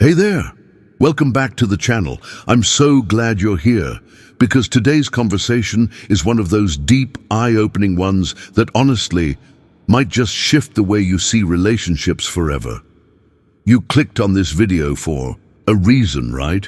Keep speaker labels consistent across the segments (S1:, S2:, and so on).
S1: Hey there! Welcome back to the channel. I'm so glad you're here, because today's conversation is one of those deep, eye-opening ones that honestly might just shift the way you see relationships forever. You clicked on this video for a reason, right?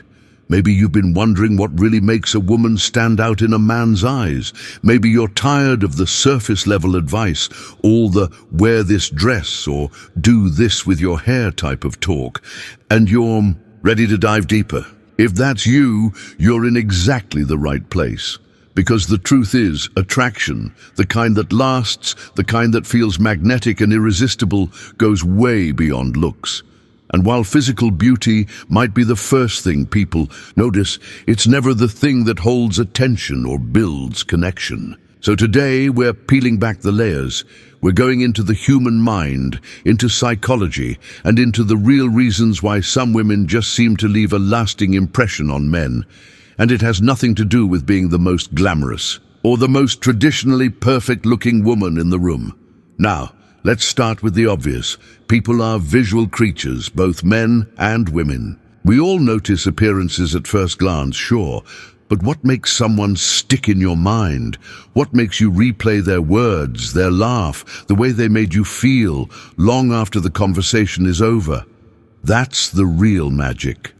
S1: Maybe you've been wondering what really makes a woman stand out in a man's eyes. Maybe you're tired of the surface-level advice, all the wear this dress or do this with your hair type of talk, and you're ready to dive deeper. If that's you, you're in exactly the right place. Because the truth is, attraction, the kind that lasts, the kind that feels magnetic and irresistible, goes way beyond looks. And while physical beauty might be the first thing people notice, it's never the thing that holds attention or builds connection. So today we're peeling back the layers. We're going into the human mind, into psychology, and into the real reasons why some women just seem to leave a lasting impression on men. And it has nothing to do with being the most glamorous or the most traditionally perfect-looking woman in the room. Now, let's start with the obvious. People are visual creatures, both men and women. We all notice appearances at first glance, sure, but what makes someone stick in your mind? What makes you replay their words, their laugh, the way they made you feel, long after the conversation is over? That's the real magic,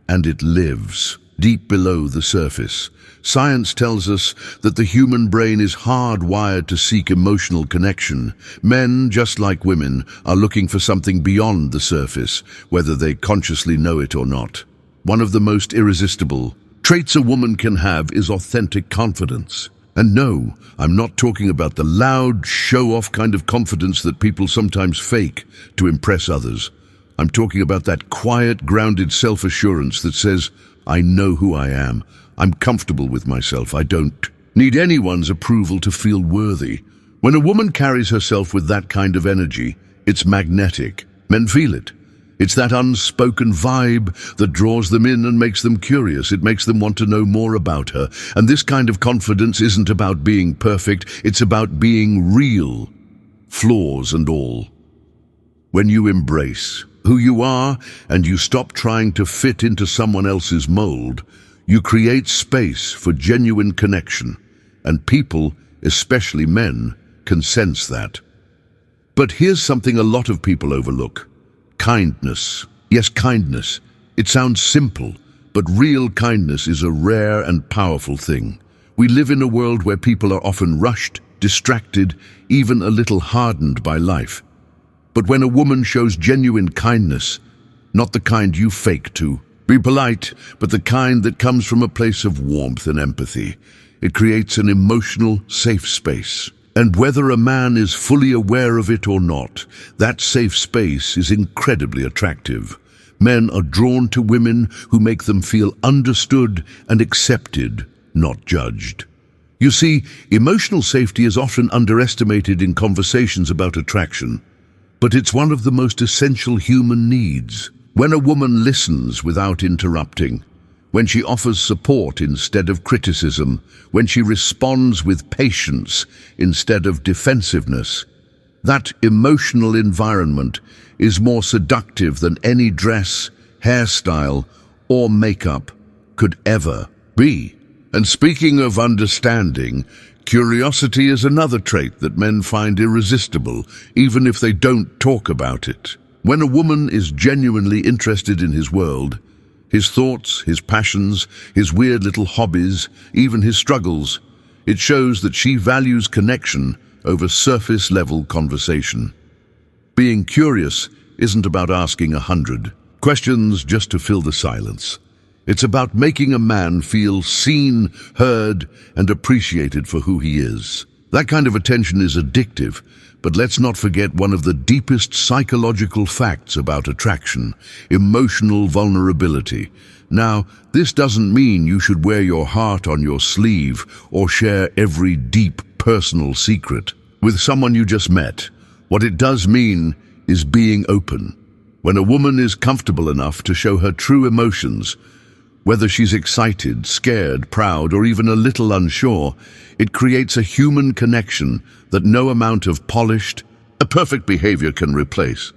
S1: and it lives deep below the surface. Science tells us that the human brain is hardwired to seek emotional connection. Men, just like women, are looking for something beyond the surface, whether they consciously know it or not. One of the most irresistible traits a woman can have is authentic confidence. And no, I'm not talking about the loud, show-off kind of confidence that people sometimes fake to impress others. I'm talking about that quiet, grounded self-assurance that says, I know who I am. I'm comfortable with myself. I don't need anyone's approval to feel worthy. When a woman carries herself with that kind of energy, it's magnetic. Men feel it. It's that unspoken vibe that draws them in and makes them curious. It makes them want to know more about her. And this kind of confidence isn't about being perfect. It's about being real, flaws and all. When you embrace who you are and you stop trying to fit into someone else's mold, you create space for genuine connection, and people, especially men, can sense that. But here's something a lot of people overlook. Kindness. Yes, kindness. It sounds simple, but real kindness is a rare and powerful thing. We live in a world where people are often rushed, distracted, even a little hardened by life. But when a woman shows genuine kindness, not the kind you fake to be polite, but the kind that comes from a place of warmth and empathy, it creates an emotional, safe space. And whether a man is fully aware of it or not, that safe space is incredibly attractive. Men are drawn to women who make them feel understood and accepted, not judged. You see, emotional safety is often underestimated in conversations about attraction, but it's one of the most essential human needs. When a woman listens without interrupting, when she offers support instead of criticism, when she responds with patience instead of defensiveness, that emotional environment is more seductive than any dress, hairstyle, or makeup could ever be. And speaking of understanding, curiosity is another trait that men find irresistible, even if they don't talk about it. When a woman is genuinely interested in his world, his thoughts, his passions, his weird little hobbies, even his struggles, it shows that she values connection over surface-level conversation. Being curious isn't about asking 100 questions just to fill the silence. It's about making a man feel seen, heard, and appreciated for who he is. That kind of attention is addictive, but let's not forget one of the deepest psychological facts about attraction: emotional vulnerability. Now, this doesn't mean you should wear your heart on your sleeve or share every deep personal secret with someone you just met. What it does mean is being open. When a woman is comfortable enough to show her true emotions, whether she's excited, scared, proud, or even a little unsure, it creates a human connection that no amount of polished, perfect behavior can replace.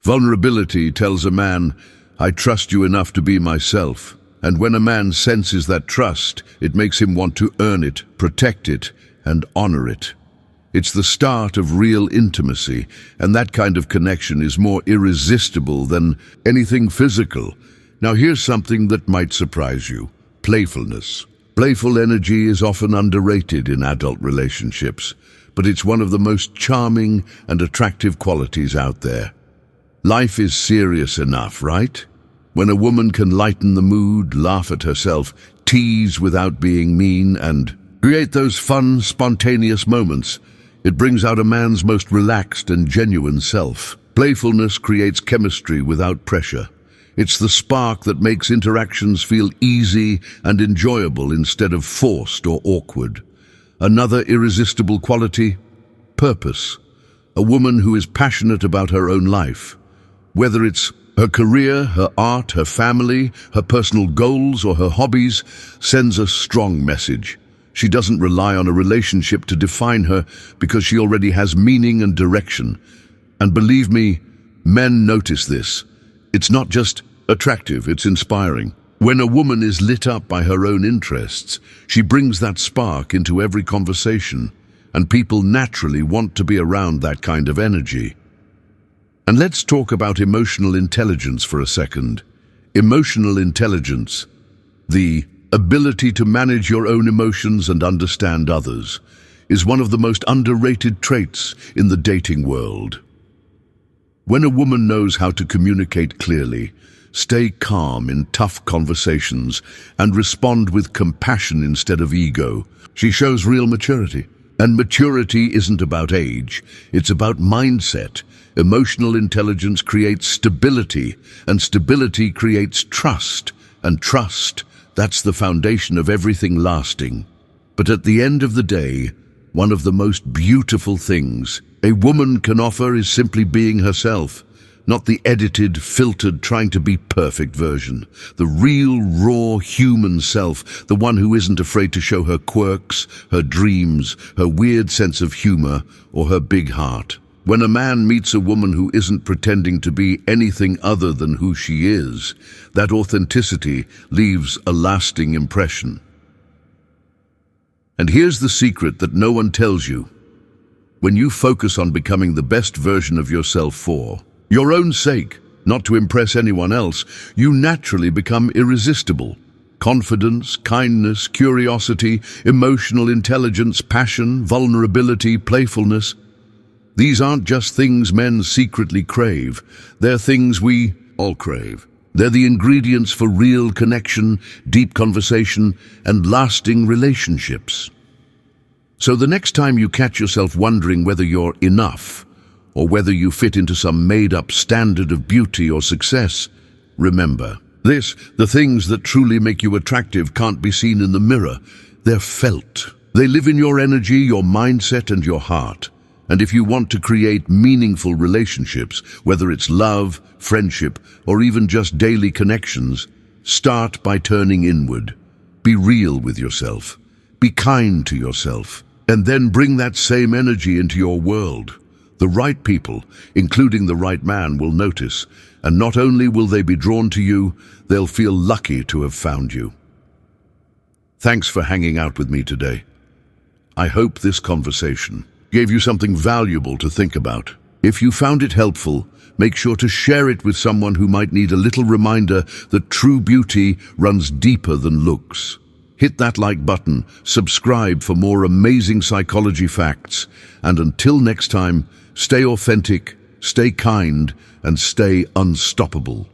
S1: Vulnerability tells a man, I trust you enough to be myself. And when a man senses that trust, it makes him want to earn it, protect it, and honor it. It's the start of real intimacy, and that kind of connection is more irresistible than anything physical. Now here's something that might surprise you: playfulness. Playful energy is often underrated in adult relationships, but it's one of the most charming and attractive qualities out there. Life is serious enough, right? When a woman can lighten the mood, laugh at herself, tease without being mean, and create those fun, spontaneous moments, it brings out a man's most relaxed and genuine self. Playfulness creates chemistry without pressure. It's the spark that makes interactions feel easy and enjoyable instead of forced or awkward. Another irresistible quality: purpose. A woman who is passionate about her own life, whether it's her career, her art, her family, her personal goals, or her hobbies, sends a strong message. She doesn't rely on a relationship to define her because she already has meaning and direction. And believe me, men notice this. It's not just attractive, it's inspiring. When a woman is lit up by her own interests, she brings that spark into every conversation, and people naturally want to be around that kind of energy. And let's talk about emotional intelligence for a second. Emotional intelligence, the ability to manage your own emotions and understand others, is one of the most underrated traits in the dating world. When a woman knows how to communicate clearly, stay calm in tough conversations, and respond with compassion instead of ego, she shows real maturity. And maturity isn't about age, it's about mindset. Emotional intelligence creates stability, and stability creates trust, and trust, that's the foundation of everything lasting. But at the end of the day, one of the most beautiful things a woman can offer is simply being herself, not the edited, filtered, trying to be perfect version. The real, raw human self, the one who isn't afraid to show her quirks, her dreams, her weird sense of humor, or her big heart. When a man meets a woman who isn't pretending to be anything other than who she is, that authenticity leaves a lasting impression. And here's the secret that no one tells you. When you focus on becoming the best version of yourself for your own sake, not to impress anyone else, you naturally become irresistible. Confidence, kindness, curiosity, emotional intelligence, passion, vulnerability, playfulness. These aren't just things men secretly crave. They're things we all crave. They're the ingredients for real connection, deep conversation, and lasting relationships. So the next time you catch yourself wondering whether you're enough, or whether you fit into some made-up standard of beauty or success, remember this: the things that truly make you attractive can't be seen in the mirror. They're felt. They live in your energy, your mindset, and your heart. And if you want to create meaningful relationships, whether it's love, friendship, or even just daily connections, start by turning inward. Be real with yourself. Be kind to yourself. And then bring that same energy into your world. The right people, including the right man, will notice, and not only will they be drawn to you, they'll feel lucky to have found you. Thanks for hanging out with me today. I hope this conversation gave you something valuable to think about. If you found it helpful, make sure to share it with someone who might need a little reminder that true beauty runs deeper than looks. Hit that like button, subscribe for more amazing psychology facts, and until next time, stay authentic, stay kind, and stay unstoppable.